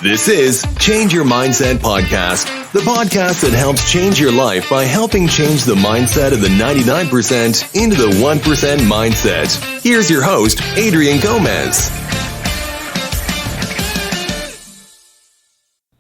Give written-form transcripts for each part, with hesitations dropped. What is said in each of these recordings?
This is Change Your Mindset Podcast, the podcast that helps change your life by helping change the mindset of the 99% into the 1% mindset. Here's your host, Adrian Gomez.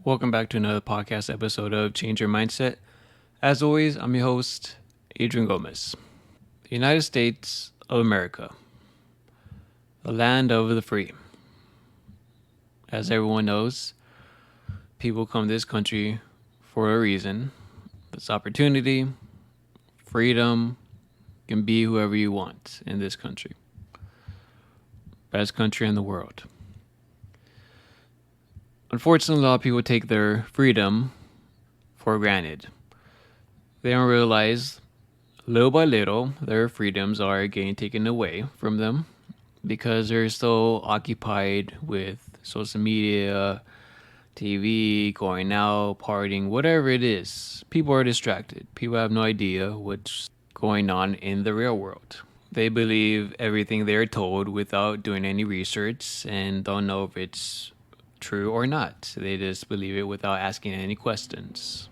Welcome back to another podcast episode of Change Your Mindset. As always, I'm your host, Adrian Gomez. The United States of America, the land of the free. As everyone knows, people come to this country for a reason. It's opportunity, freedom, you can be whoever you want in this country. Best country in the world. Unfortunately, a lot of people take their freedom for granted. They don't realize, little by little, their freedoms are getting taken away from them because they're so occupied with social media, TV, going out, partying, whatever it is. People are distracted. People have no idea what's going on in the real world. They believe everything they're told without doing any research and don't know if it's true or not. They just believe it without asking any questions.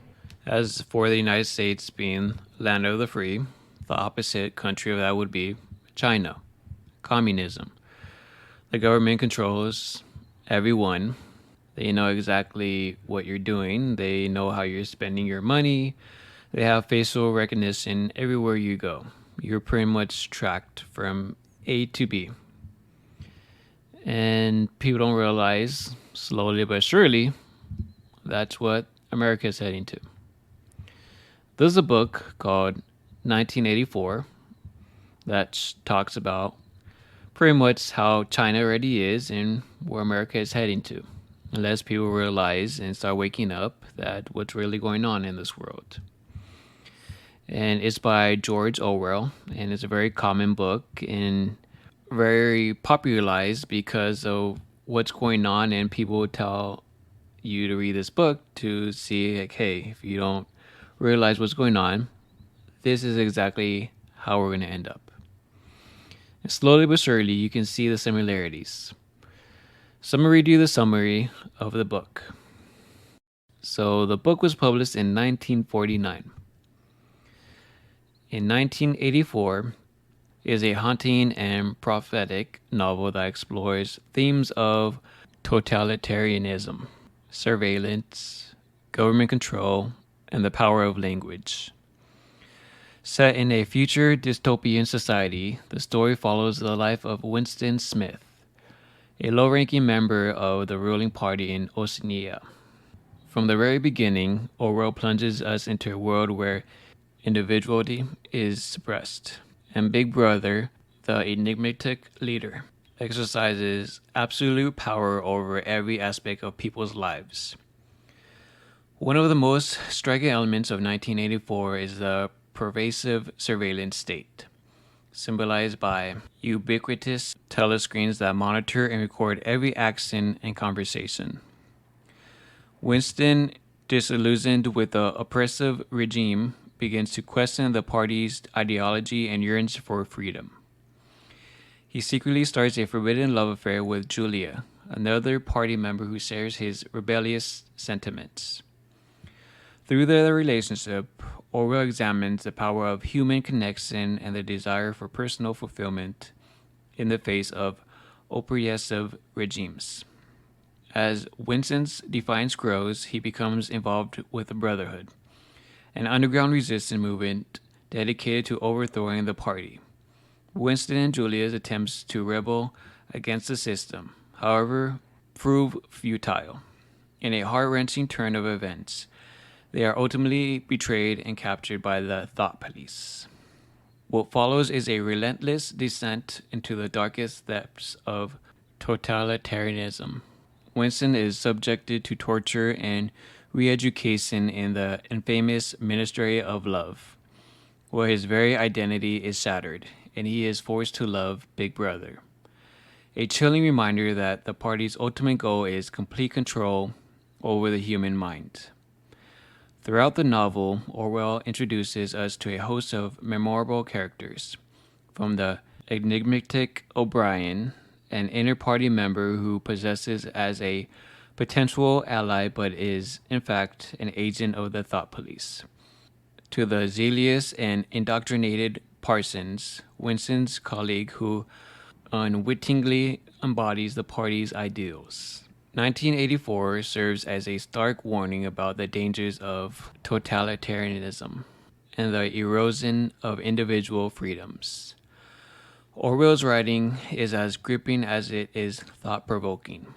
As for the United States being land of the free, the opposite country of that would be China, communism. The government controls everyone. They know exactly what you're doing. They know how you're spending your money. They have facial recognition everywhere you go. You're pretty much tracked from A to B. And people don't realize, slowly but surely, that's what America is heading to. There's a book called 1984 that talks about pretty much how China already is and where America is heading to. Unless people realize and start waking up that what's really going on in this world. And it's by George Orwell, and it's a very common book and very popularized because of what's going on, and people tell you to read this book to see, like, hey, if you don't realize what's going on, this is exactly how we're going to end up. And slowly but surely, you can see the similarities. So I'm going to read you the summary of the book. So the book was published in 1949. In 1984 is a haunting and prophetic novel that explores themes of totalitarianism, surveillance, government control, and the power of language. Set in a future dystopian society, the story follows the life of Winston Smith, a low-ranking member of the ruling party in Oceania. From the very beginning, Orwell plunges us into a world where individuality is suppressed, and Big Brother, the enigmatic leader, exercises absolute power over every aspect of people's lives. One of the most striking elements of 1984 is the pervasive surveillance state, symbolized by ubiquitous telescreens that monitor and record every action and conversation. Winston, disillusioned with the oppressive regime, begins to question the party's ideology and yearns for freedom. He secretly starts a forbidden love affair with Julia, another party member who shares his rebellious sentiments. Through their relationship, Orwell examines the power of human connection and the desire for personal fulfillment in the face of oppressive regimes. As Winston's defiance grows, he becomes involved with the Brotherhood, an underground resistance movement dedicated to overthrowing the party. Winston and Julia's attempts to rebel against the system, however, prove futile. In a heart-wrenching turn of events, they are ultimately betrayed and captured by the Thought Police. What follows is a relentless descent into the darkest depths of totalitarianism. Winston is subjected to torture and re-education in the infamous Ministry of Love, where his very identity is shattered, and he is forced to love Big Brother. A chilling reminder that the party's ultimate goal is complete control over the human mind. Throughout the novel, Orwell introduces us to a host of memorable characters, from the enigmatic O'Brien, an inner party member who possesses as a potential ally but is, in fact, an agent of the thought police. To the zealous and indoctrinated Parsons, Winston's colleague who unwittingly embodies the party's ideals. 1984 serves as a stark warning about the dangers of totalitarianism and the erosion of individual freedoms. Orwell's writing is as gripping as it is thought-provoking,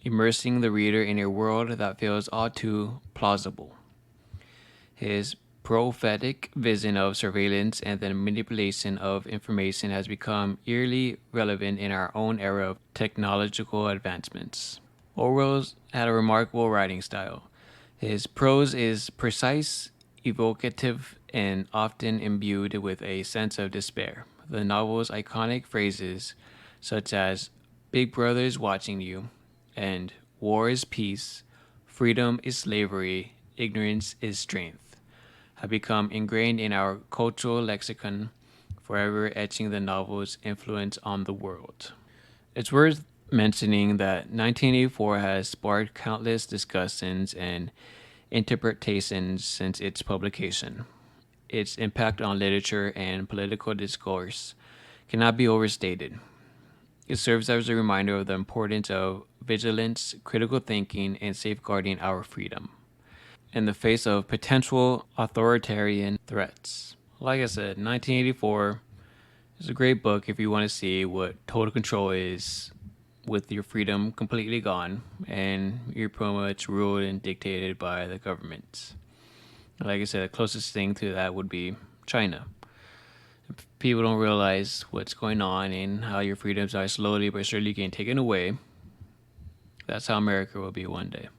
immersing the reader in a world that feels all too plausible. His prophetic vision of surveillance and the manipulation of information has become eerily relevant in our own era of technological advancements. Orwell had a remarkable writing style. His prose is precise, evocative, and often imbued with a sense of despair. The novel's iconic phrases, such as "Big Brother's watching you" and "War is peace, freedom is slavery, ignorance is strength," have become ingrained in our cultural lexicon, forever etching the novel's influence on the world. It's worth mentioning that 1984 has sparked countless discussions and interpretations since its publication. Its impact on literature and political discourse cannot be overstated. It serves as a reminder of the importance of vigilance, critical thinking, and safeguarding our freedom in the face of potential authoritarian threats. Like I said, 1984 is a great book if you want to see what total control is with your freedom completely gone and you're pretty much ruled and dictated by the government. Like I said, the closest thing to that would be China. People don't realize what's going on and how your freedoms are slowly but surely getting taken away. That's how America will be one day.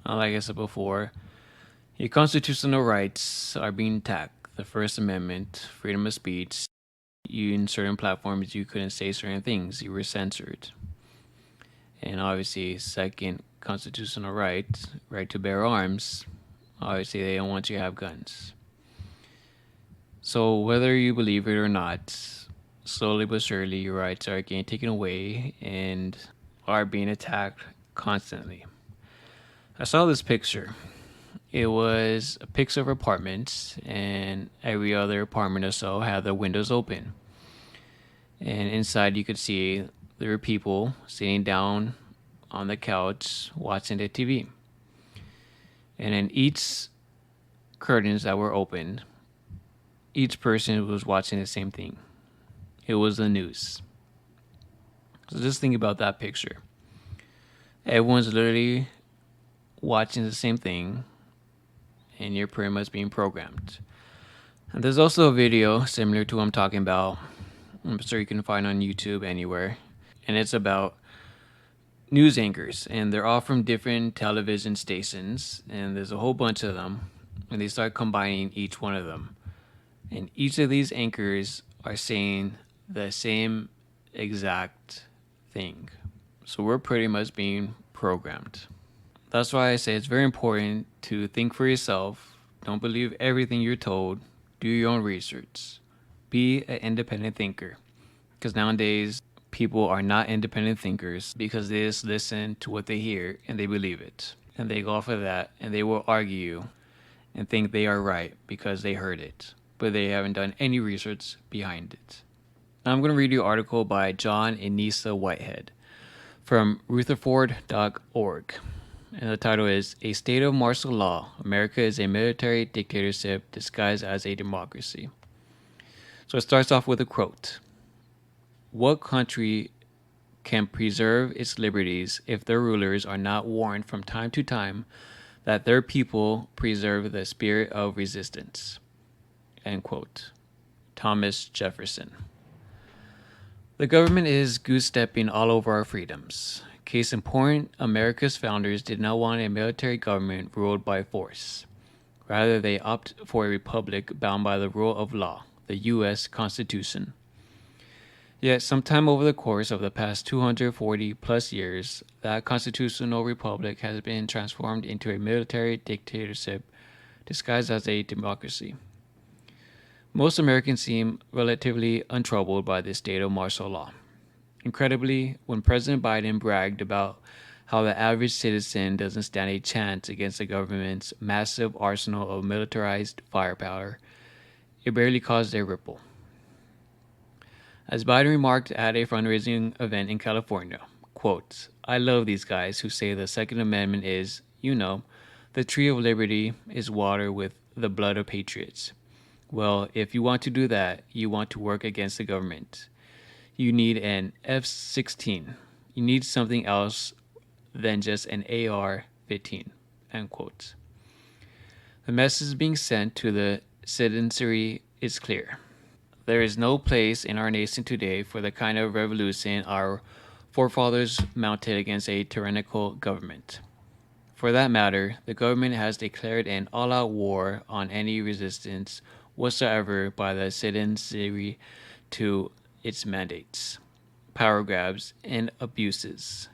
Like I said before, your constitutional rights are being attacked. The First Amendment, freedom of speech. In certain platforms, you couldn't say certain things. You were censored. And obviously, second constitutional right to bear arms. Obviously, they don't want you to have guns. So whether you believe it or not, slowly but surely, your rights are getting taken away and are being attacked constantly. I saw this picture. It was a picture of apartments, and every other apartment or so had their windows open. And inside you could see there were people sitting down on the couch watching the TV. And in each curtains that were opened, each person was watching the same thing. It was the news. So just think about that picture. Everyone's literally watching the same thing, and you're pretty much being programmed. And there's also a video similar to what I'm talking about. I'm sure you can find on YouTube anywhere. And it's about news anchors, and they're all from different television stations, and there's a whole bunch of them, and they start combining each one of them. And each of these anchors are saying the same exact thing. So we're pretty much being programmed. That's why I say it's very important to think for yourself. Don't believe everything you're told. Do your own research. Be an independent thinker. Because nowadays, people are not independent thinkers because they just listen to what they hear and they believe it. And they go off of that and they will argue and think they are right because they heard it, but they haven't done any research behind it. Now I'm going to read you an article by John and Nisa Whitehead from Rutherford.org. And the title is "A State of Martial Law. America is a Military Dictatorship Disguised as a Democracy." So it starts off with a quote. "What country can preserve its liberties if their rulers are not warned from time to time that their people preserve the spirit of resistance?" End quote. Thomas Jefferson. The government is goose-stepping all over our freedoms. Case in point, America's founders did not want a military government ruled by force. Rather, they opted for a republic bound by the rule of law, the U.S. Constitution. Yet, sometime over the course of the past 240 plus years, that constitutional republic has been transformed into a military dictatorship disguised as a democracy. Most Americans seem relatively untroubled by this state of martial law. Incredibly, when President Biden bragged about how the average citizen doesn't stand a chance against the government's massive arsenal of militarized firepower. It barely caused a ripple. As Biden remarked at a fundraising event in California, quote, "I love these guys who say the Second Amendment is, the tree of liberty is water with the blood of patriots. Well, if you want to do that, you want to work against the government. You need an F-16. You need something else than just an AR-15, end quote. The message being sent to the citizenry is clear. There is no place in our nation today for the kind of revolution our forefathers mounted against a tyrannical government. For that matter, the government has declared an all-out war on any resistance whatsoever by the citizenry to its mandates, power grabs, and abuses.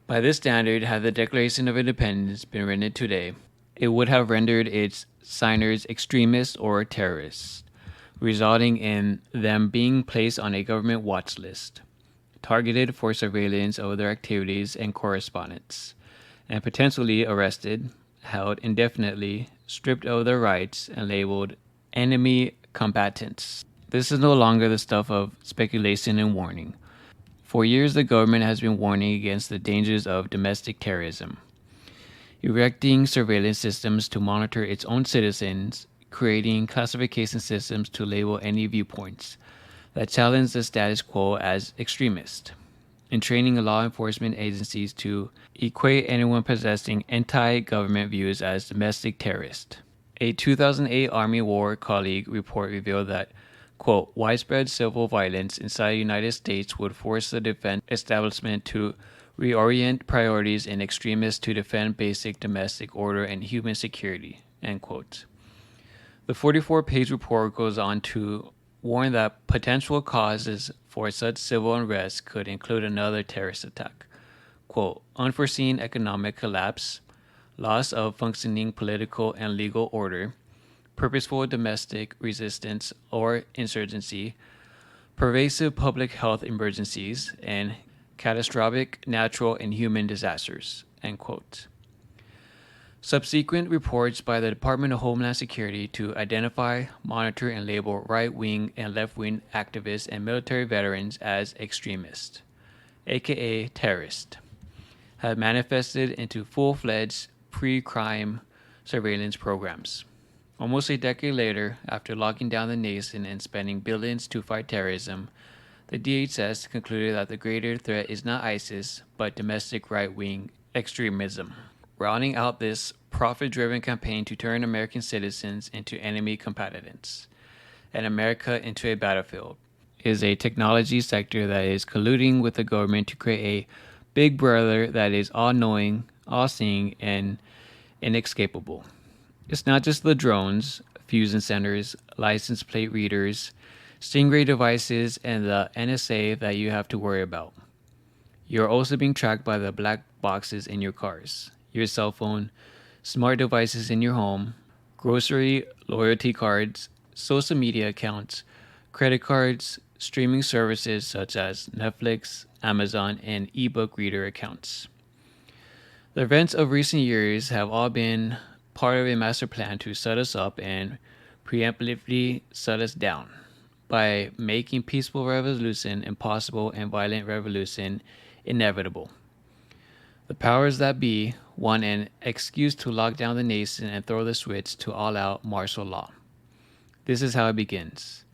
By this standard, had the Declaration of Independence been written today, it would have rendered its signers extremists or terrorists, resulting in them being placed on a government watch list, targeted for surveillance of their activities and correspondence, and potentially arrested, held indefinitely, stripped of their rights, and labeled enemy combatants. This is no longer the stuff of speculation and warning. For years, the government has been warning against the dangers of domestic terrorism, erecting surveillance systems to monitor its own citizens, creating classification systems to label any viewpoints that challenge the status quo as extremist, and training law enforcement agencies to equate anyone possessing anti-government views as domestic terrorist. A 2008 Army War Colleague report revealed that, quote, widespread civil violence inside the United States would force the defense establishment to reorient priorities in extremists to defend basic domestic order and human security, end quote. The 44-page report goes on to warn that potential causes for such civil unrest could include another terrorist attack. Quote, unforeseen economic collapse, loss of functioning political and legal order, purposeful domestic resistance or insurgency, pervasive public health emergencies, and catastrophic natural and human disasters, end quote. Subsequent reports by the Department of Homeland Security to identify, monitor, and label right-wing and left-wing activists and military veterans as extremists, aka terrorists, have manifested into full-fledged pre-crime surveillance programs. Almost a decade later, after locking down the nation and spending billions to fight terrorism, the DHS concluded that the greater threat is not ISIS, but domestic right-wing extremism. Rounding out this profit-driven campaign to turn American citizens into enemy combatants and America into a battlefield is a technology sector that is colluding with the government to create a big brother that is all-knowing, all-seeing, and inescapable. It's not just the drones, fusion centers, license plate readers, Stingray devices, and the NSA that you have to worry about. You're also being tracked by the black boxes in your cars, your cell phone, smart devices in your home, grocery loyalty cards, social media accounts, credit cards, streaming services such as Netflix, Amazon, and ebook reader accounts. The events of recent years have all been part of a master plan to shut us up and preemptively shut us down by making peaceful revolution impossible and violent revolution inevitable. The powers that be want an excuse to lock down the nation and throw the switch to all-out martial law. This is how it begins.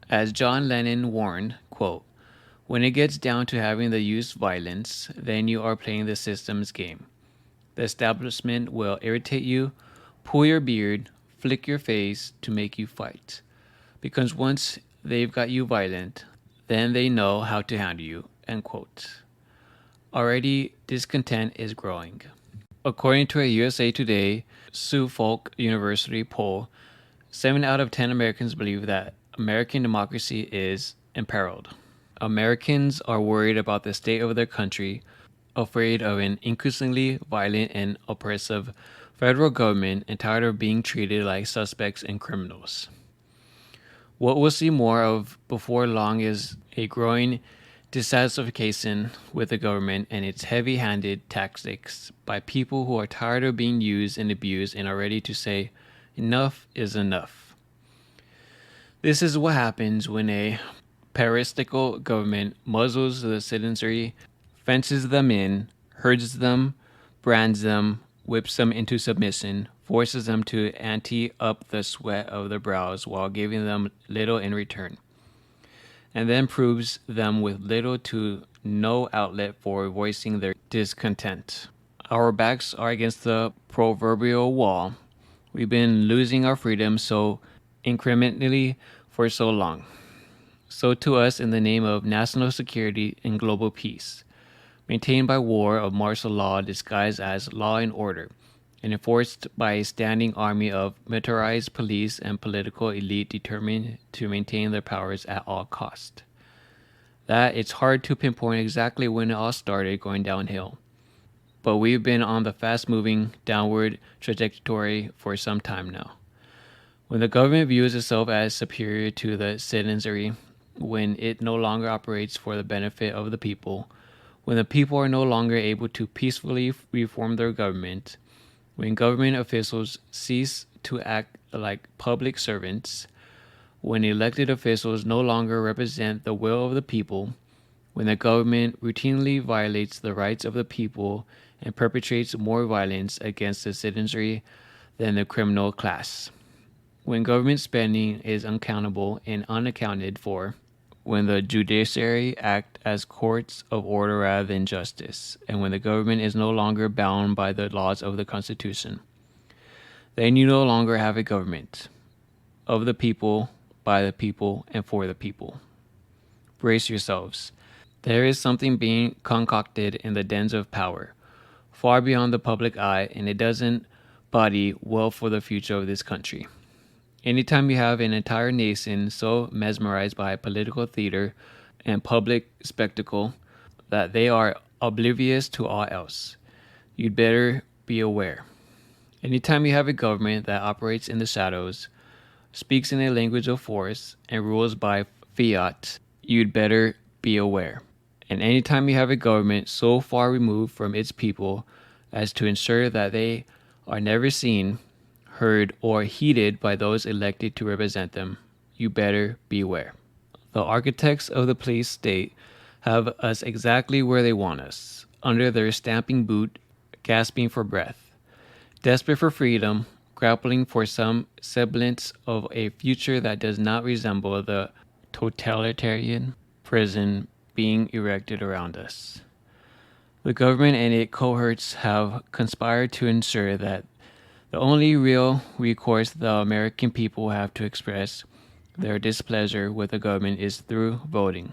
As John Lennon warned, quote, when it gets down to having to use violence, then you are playing the system's game. The establishment will irritate you, pull your beard, flick your face to make you fight. Because once they've got you violent, then they know how to handle you, end quote. Already, discontent is growing. According to a USA Today Suffolk University poll, 7 out of 10 Americans believe that American democracy is imperiled. Americans are worried about the state of their country, afraid of an increasingly violent and oppressive federal government, and tired of being treated like suspects and criminals. What we'll see more of before long is a growing dissatisfaction with the government and its heavy-handed tactics by people who are tired of being used and abused and are ready to say, enough is enough. This is what happens when a parasitical government muzzles the citizenry, fences them in, herds them, brands them, whips them into submission, forces them to ante up the sweat of their brows while giving them little in return, and then proves them with little to no outlet for voicing their discontent. Our backs are against the proverbial wall. We've been losing our freedom so incrementally for so long. So to us, in the name of national security and global peace, maintained by war of martial law disguised as law and order, and enforced by a standing army of militarized police and political elite determined to maintain their powers at all cost. That it's hard to pinpoint exactly when it all started going downhill, but we've been on the fast-moving downward trajectory for some time now. When the government views itself as superior to the citizenry, when it no longer operates for the benefit of the people, when the people are no longer able to peacefully reform their government, when government officials cease to act like public servants, when elected officials no longer represent the will of the people, when the government routinely violates the rights of the people and perpetrates more violence against the citizenry than the criminal class, when government spending is uncountable and unaccounted for, when the judiciary act as courts of order rather than justice, and when the government is no longer bound by the laws of the Constitution, then you no longer have a government of the people, by the people, and for the people. Brace yourselves. There is something being concocted in the dens of power, far beyond the public eye, and it doesn't bode well for the future of this country. Anytime you have an entire nation so mesmerized by political theater and public spectacle that they are oblivious to all else, you'd better be aware. Anytime you have a government that operates in the shadows, speaks in a language of force, and rules by fiat, you'd better be aware. And anytime you have a government so far removed from its people as to ensure that they are never seen, heard, or heeded by those elected to represent them, you better beware. The architects of the police state have us exactly where they want us, under their stamping boot, gasping for breath, desperate for freedom, grappling for some semblance of a future that does not resemble the totalitarian prison being erected around us. The government and its cohorts have conspired to ensure that the only real recourse the American people have to express their displeasure with the government is through voting.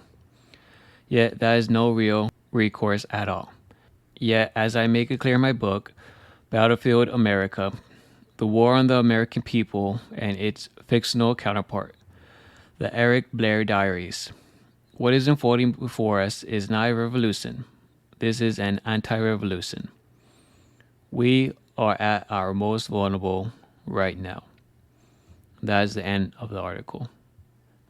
Yet that is no real recourse at all. Yet, as I make it clear in my book, Battlefield America, the war on the American people and its fictional counterpart, the Eric Blair Diaries, what is unfolding before us is not a revolution. This is an anti-revolution. We are at our most vulnerable right now. That is the end of the article.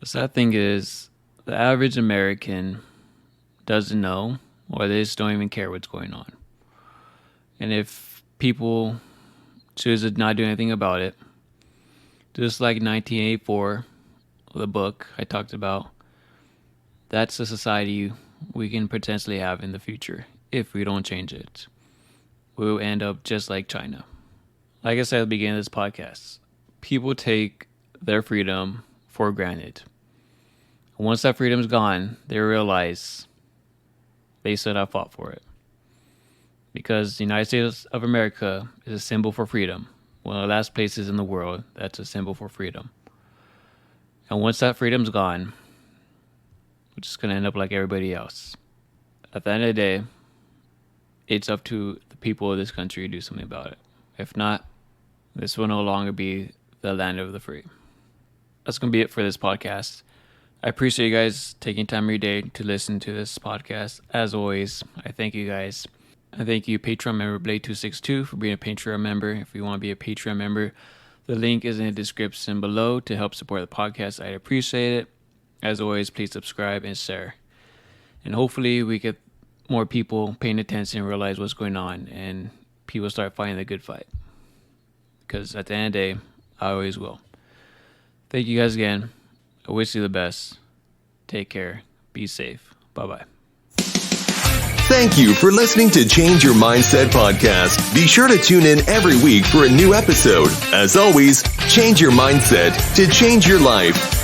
The sad thing is, the average American doesn't know, or they just don't even care what's going on. And if people choose to not do anything about it, just like 1984, the book I talked about, that's the society we can potentially have in the future if we don't change it. We will end up just like China. Like I said at the beginning of this podcast, people take their freedom for granted. Once that freedom's gone, they realize they should have fought for it. Because the United States of America is a symbol for freedom. One of the last places in the world that's a symbol for freedom. And once that freedom's gone, we're just going to end up like everybody else. At the end of the day, it's up to the people of this country to do something about it. If not, this will no longer be the land of the free. That's going to be it for this podcast. I appreciate you guys taking time of your day to listen to this podcast. As always, I thank you guys. I thank you, Patron member Blade262, for being a Patreon member. If you want to be a Patreon member, the link is in the description below to help support the podcast. I'd appreciate it. As always, please subscribe and share. And hopefully we get more people paying attention and realize what's going on, and people start fighting the good fight. Because at the end of the day, I always will. Thank you guys again. I wish you the best. Take care. Be safe. Bye-bye. Thank you for listening to Change Your Mindset podcast. Be sure to tune in every week for a new episode. As always, change your mindset to change your life.